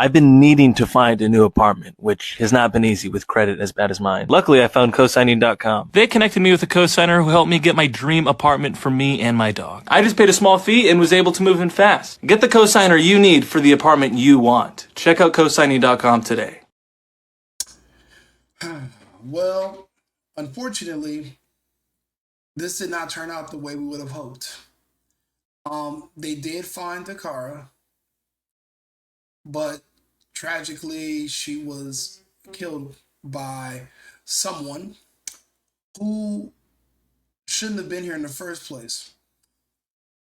I've been needing to find a new apartment, which has not been easy with credit as bad as mine. Luckily, I found cosigning.com. They connected me with a cosigner who helped me get my dream apartment for me and my dog. I just paid a small fee and was able to move in fast. Get the cosigner you need for the apartment you want. Check out cosigning.com today. Well, unfortunately, this did not turn out the way we would have hoped. They did find Dakara, but tragically, she was killed by someone who shouldn't have been here in the first place.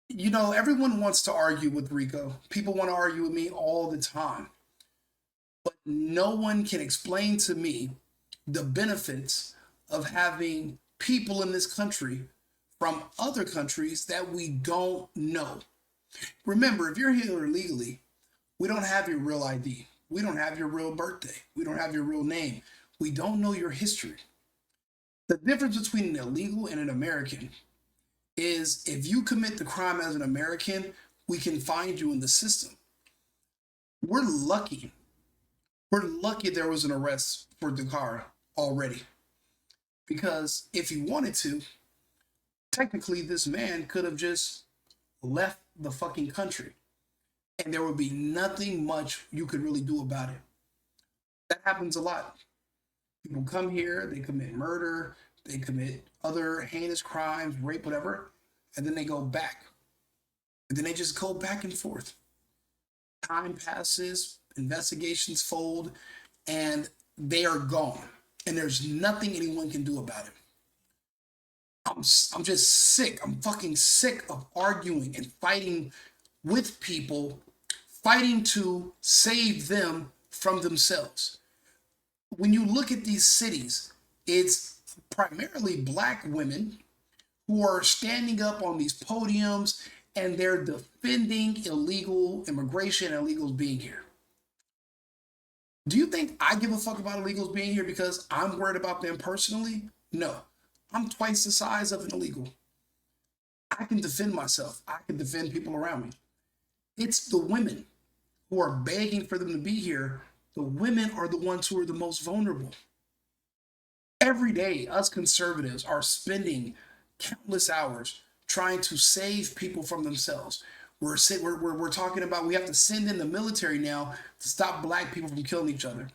You know, everyone wants to argue with Rico. People want to argue with me all the time. But no one can explain to me the benefits of having people in this country from other countries that we don't know. Remember, if you're here illegally, we don't have your real ID. We don't have your real birthday. We don't have your real name. We don't know your history. The difference between an illegal and an American is if you commit the crime as an American, we can find you in the system. We're lucky. We're lucky there was an arrest for Dakara already. Because if he wanted to, technically this man could have just left the fucking country. And there would be nothing much you could really do about it. That happens a lot. People come here, they commit murder, they commit other heinous crimes, rape, whatever, and then they go back. And then they just go back and forth. Time passes, investigations fold, and they are gone. And there's nothing anyone can do about it. I'm just sick. I'm fucking sick of arguing and fighting with people, fighting to save them from themselves. When you look at these cities, it's primarily black women who are standing up on these podiums and they're defending illegal immigration and illegals being here. Do you think I give a fuck about illegals being here because I'm worried about them personally? No. I'm twice the size of an illegal. I can defend myself. I can defend people around me. It's the women who are begging for them to be here. The women are the ones who are the most vulnerable. Every day, us conservatives are spending countless hours trying to save people from themselves. We're talking about we have to send in the military now to stop black people from killing each other.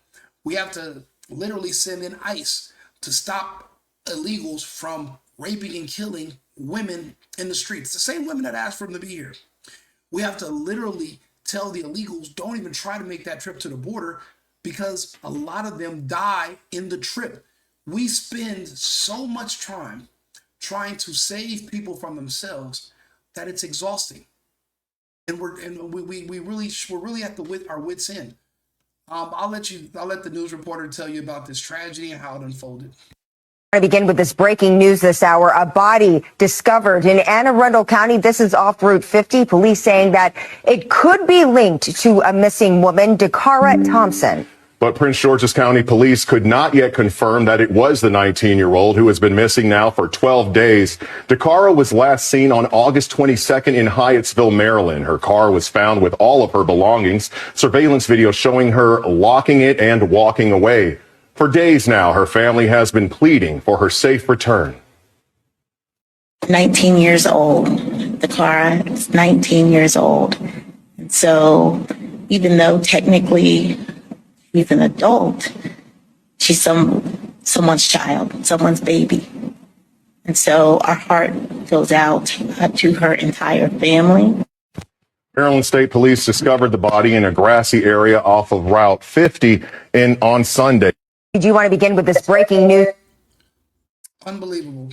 We have to literally send in ICE to stop illegals from raping and killing women in the streets. The same women that asked for them to be here. We have to literally tell the illegals, don't even try to make that trip to the border because a lot of them die in the trip. We spend so much time trying to save people from themselves that it's exhausting. And we're really at our wits' end. I'll let the news reporter tell you about this tragedy and how it unfolded. I begin with this breaking news this hour. A body discovered in Anne Arundel County. This is off Route 50. Police saying that it could be linked to a missing woman, Dakara Thompson. But Prince George's County Police could not yet confirm that it was the 19-year-old who has been missing now for 12 days. Dakara was last seen on August 22nd in Hyattsville, Maryland. Her car was found with all of her belongings. Surveillance video showing her locking it and walking away. For days now, her family has been pleading for her safe return. 19 years old. Dakara is 19 years old. And so even though technically she's an adult, she's someone's child, someone's baby. And so our heart goes out to her entire family. Maryland State Police discovered the body in a grassy area off of Route 50 on Sunday. Do you want to begin with this breaking news? Unbelievable.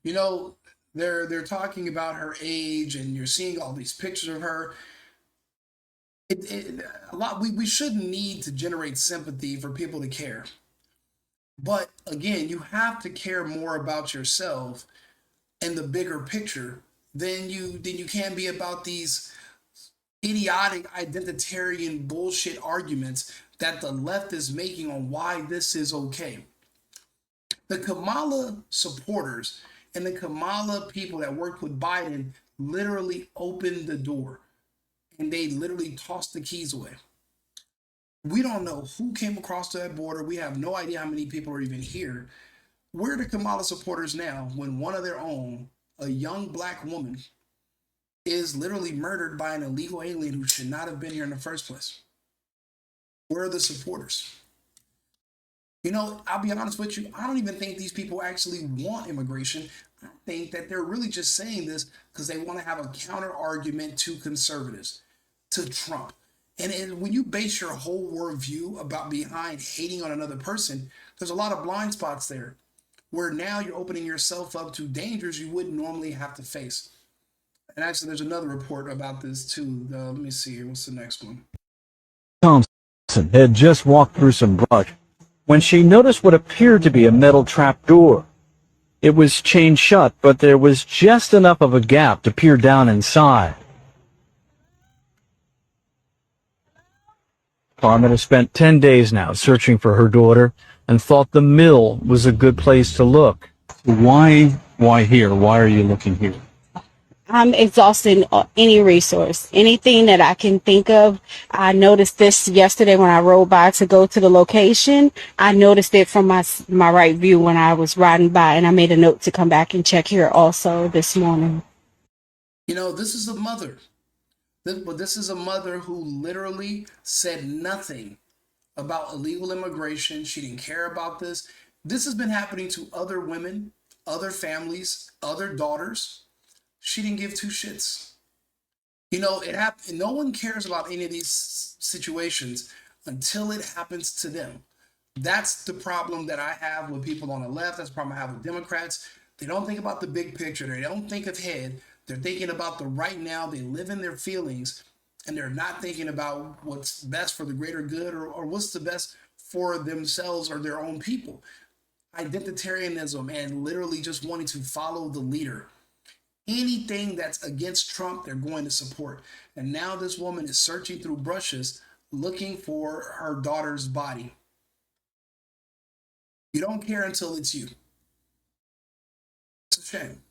You know, they're talking about her age, and you're seeing all these pictures of her. We shouldn't need to generate sympathy for people to care. But again, you have to care more about yourself and the bigger picture than you can be about these idiotic identitarian bullshit arguments that the left is making on why this is okay. The Kamala supporters and the Kamala people that worked with Biden literally opened the door and they literally tossed the keys away. We don't know who came across that border. We have no idea how many people are even here. Where are the Kamala supporters now when one of their own, a young black woman, is literally murdered by an illegal alien who should not have been here in the first place? Where are the supporters? You know, I'll be honest with you, I don't even think these people actually want immigration. I think that they're really just saying this because they want to have a counter argument to conservatives, to Trump. And when you base your whole worldview about behind hating on another person, there's a lot of blind spots there where now you're opening yourself up to dangers you wouldn't normally have to face. And actually, there's another report about this too. Let me see here. What's the next one? Thompson had just walked through some brush when she noticed what appeared to be a metal trap door. It was chained shut, but there was just enough of a gap to peer down inside. Carmen has spent 10 days now searching for her daughter and thought the mill was a good place to look. Why here? Why are you looking here? I'm exhausting any resource, anything that I can think of. I noticed this yesterday when I rode by to go to the location. I noticed it from my right view when I was riding by, and I made a note to come back and check here also this morning. You know, this is a mother. This is a mother who literally said nothing about illegal immigration. She didn't care about this. This has been happening to other women, other families, other daughters. She didn't give two shits. You know, it happened. No one cares about any of these situations until it happens to them. That's the problem that I have with people on the left. That's the problem I have with Democrats. They don't think about the big picture. They don't think ahead. They're thinking about the right now. They live in their feelings, and they're not thinking about what's best for the greater good or what's the best for themselves or their own people. Identitarianism and literally just wanting to follow the leader. Anything that's against Trump, they're going to support. And now this woman is searching through brushes looking for her daughter's body. You don't care until it's you. It's a shame.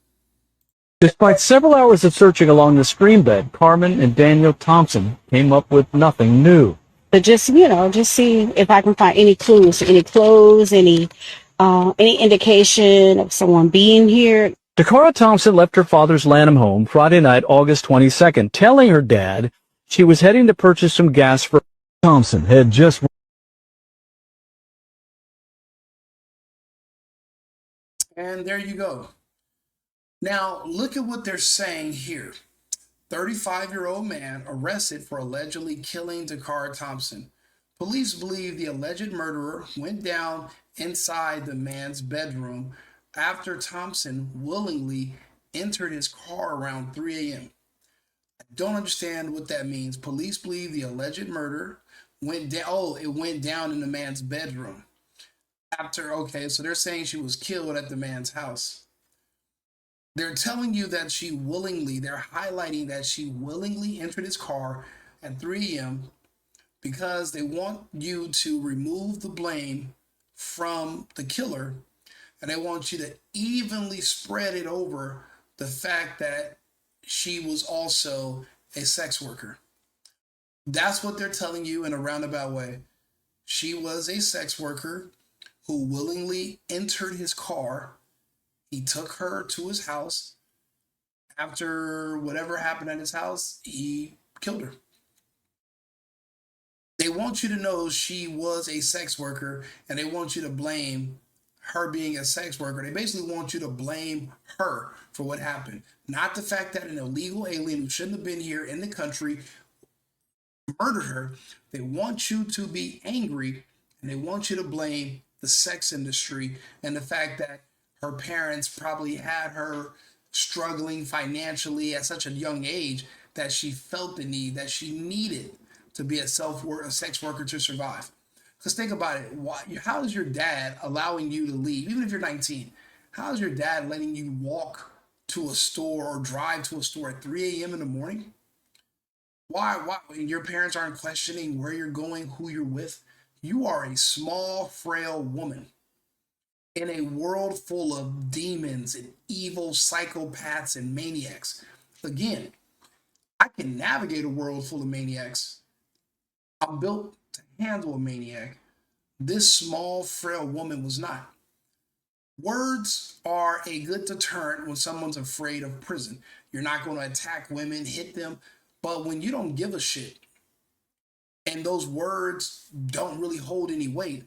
Despite several hours of searching along the stream bed, Carmen and Daniel Thompson came up with nothing new. But just see if I can find any clues, any clothes, any indication of someone being here. Dakara Thompson left her father's Lanham home Friday night, August 22nd, telling her dad she was heading to purchase some gas for Thompson had just... And there you go. Now, look at what they're saying here. 35-year-old man arrested for allegedly killing Dakara Thompson. Police believe the alleged murderer went down inside the man's bedroom after Thompson willingly entered his car around 3 a.m. I don't understand what that means. Police believe the alleged murder went down. Oh, it went down in the man's bedroom. Okay, so they're saying she was killed at the man's house. They're telling you that they're highlighting that she willingly entered his car at 3 a.m. because they want you to remove the blame from the killer, and they want you to evenly spread it over the fact that she was also a sex worker. That's what they're telling you in a roundabout way. She was a sex worker who willingly entered his car. He took her to his house. After whatever happened at his house, he killed her. They want you to know she was a sex worker, and they want you to blame her being a sex worker. They basically want you to blame her for what happened, not the fact that an illegal alien who shouldn't have been here in the country murdered her. They want you to be angry, and they want you to blame the sex industry and the fact that her parents probably had her struggling financially at such a young age that she felt the need, that she needed to be a sex worker to survive. Because think about it. How is your dad allowing you to leave, even if you're 19? How is your dad letting you walk to a store or drive to a store at 3 a.m. in the morning? Why? Your parents aren't questioning where you're going, who you're with. You are a small, frail woman in a world full of demons and evil psychopaths and maniacs. Again, I can navigate a world full of maniacs. I'm built to handle a maniac. This small, frail woman was not. Words are a good deterrent when someone's afraid of prison. You're not going to attack women, hit them, but when you don't give a shit and those words don't really hold any weight,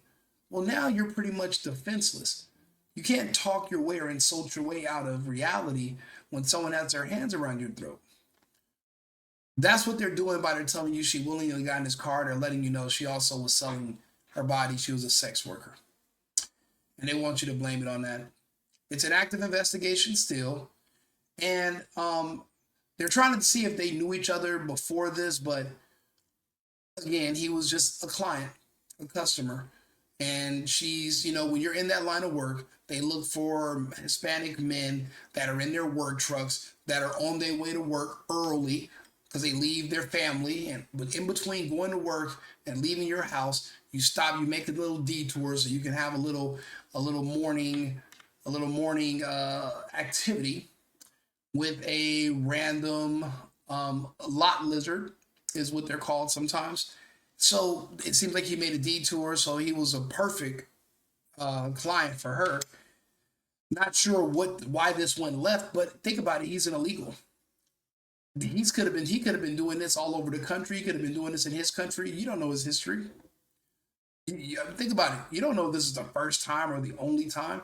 well, now you're pretty much defenseless. You can't talk your way or insult your way out of reality when someone has their hands around your throat. That's what they're doing by they're telling you she willingly got in his car. They're letting you know she also was selling her body. She was a sex worker. And they want you to blame it on that. It's an active investigation still. And they're trying to see if they knew each other before this, but again, he was just a client, a customer. And she's, you know, when you're in that line of work, they look for Hispanic men that are in their work trucks, that are on their way to work early because they leave their family. And but in between going to work and leaving your house, you stop, you make a little detour so you can have a little morning activity with a random lot lizard is what they're called sometimes. So it seems like he made a detour, so he was a perfect client for her. Not sure why this went left, but think about it. He's an illegal. He could have been doing this all over the country. He could have been doing this in his country. You don't know his history. Think about it. You don't know if this is the first time or the only time.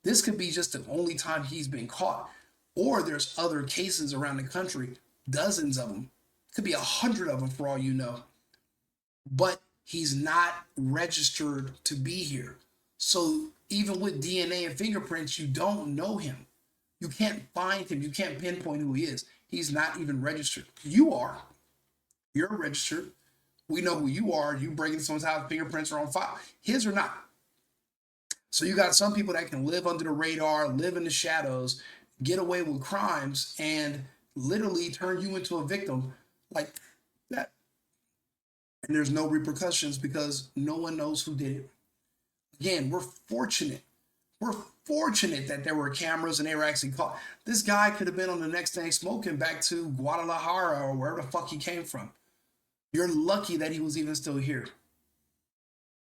This could be just the only time he's been caught. Or there's other cases around the country, dozens of them. Could be 100 of them for all you know. But he's not registered to be here. So even with DNA and fingerprints, you don't know him. You can't find him. You can't pinpoint who he is. He's not even registered. You are. You're registered. We know who you are. You break into someone's house, fingerprints are on file. His are not. So you got some people that can live under the radar, live in the shadows, get away with crimes, and literally turn you into a victim like that. And there's no repercussions because no one knows who did it. Again, we're fortunate. We're fortunate that there were cameras and they were actually caught. This guy could have been on the next day smoking back to Guadalajara or wherever the fuck he came from. You're lucky that he was even still here.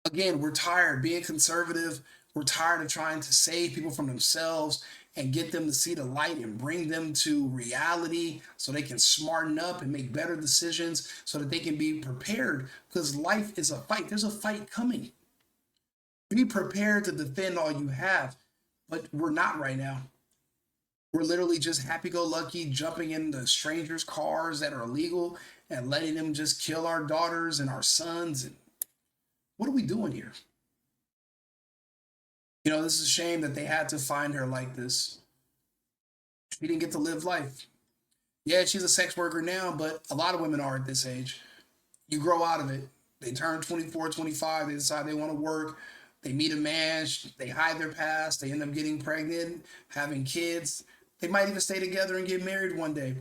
Again, we're tired being conservative. We're tired of trying to save people from themselves and get them to see the light and bring them to reality so they can smarten up and make better decisions so that they can be prepared, because life is a fight. There's a fight coming. Be prepared to defend all you have, but we're not right now. We're literally just happy-go-lucky, jumping into strangers' cars that are illegal and letting them just kill our daughters and our sons. And what are we doing here? You know, this is a shame that they had to find her like this. She didn't get to live life. Yeah, she's a sex worker now, but a lot of women are at this age. You grow out of it. They turn 24, 25, they decide they want to work. They meet a man, they hide their past, they end up getting pregnant, having kids. They might even stay together and get married one day.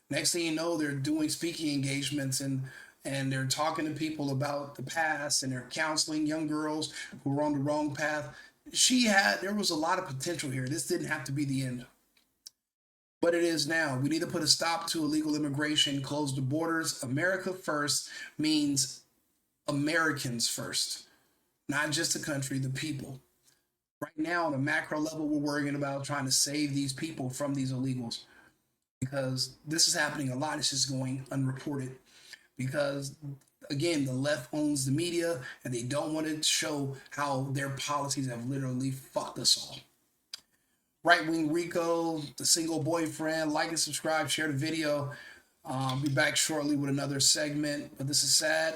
Next thing you know, they're doing speaking engagements and they're talking to people about the past, and they're counseling young girls who are on the wrong path. There was a lot of potential here. This didn't have to be the end. But it is now. We need to put a stop to illegal immigration, close the borders. America first means Americans first. Not just the country, the people. Right now, on a macro level, we're worrying about trying to save these people from these illegals, because this is happening a lot. It's just going unreported because, again, the left owns the media and they don't want to show how their policies have literally fucked us all. Right-wing RICO, the single boyfriend. Like and subscribe, share the video. I'll be back shortly with another segment, but this is sad.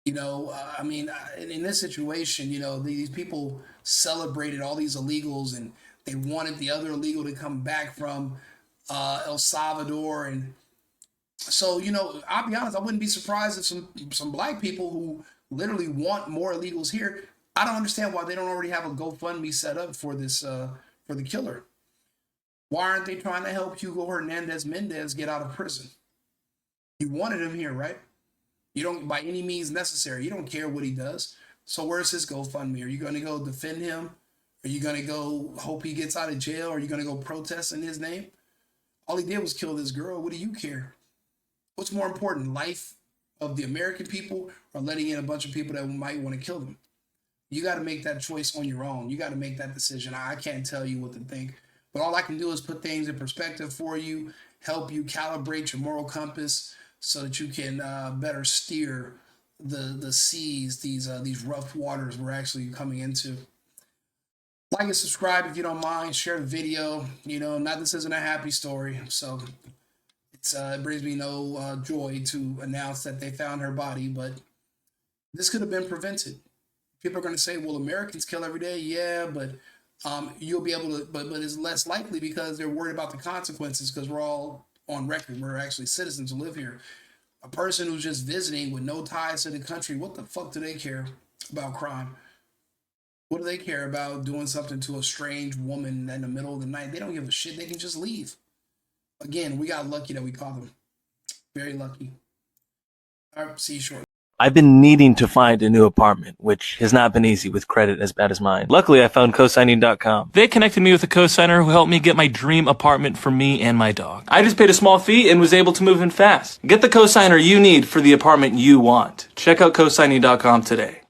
You know, in this situation, you know, these people celebrated all these illegals and they wanted the other illegal to come back from El Salvador. And so, you know, I'll be honest, I wouldn't be surprised if some black people who literally want more illegals here, I don't understand why they don't already have a GoFundMe set up for this, for the killer. Why aren't they trying to help Hugo Hernandez Mendez get out of prison? You wanted him here, right? You don't, by any means necessary, you don't care what he does. So where's his GoFundMe? Are you going to go defend him? Are you going to go hope he gets out of jail? Are you going to go protest in his name? All he did was kill this girl. What do you care? What's more important, life of the American people or letting in a bunch of people that might want to kill them. You got to make that choice on your own. You got to make that decision. I can't tell you what to think, but all I can do is put things in perspective for you, help you calibrate your moral compass so that you can better steer the seas, these rough waters we're actually coming into. Like and subscribe if you don't mind. Share the video. You know, this isn't a happy story, so it brings me no joy to announce that they found her body, but this could have been prevented. People are going to say, well, Americans kill every day. Yeah, but you'll be able to, but it's less likely because they're worried about the consequences because we're all on record. We're actually citizens who live here. A person who's just visiting with no ties to the country, what the fuck do they care about crime? What do they care about doing something to a strange woman in the middle of the night? They don't give a shit. They can just leave. Again, we got lucky that we caught them. Very lucky. All right, see you shortly. I've been needing to find a new apartment, which has not been easy with credit as bad as mine. Luckily, I found cosigning.com. They connected me with a cosigner who helped me get my dream apartment for me and my dog. I just paid a small fee and was able to move in fast. Get the cosigner you need for the apartment you want. Check out cosigning.com today.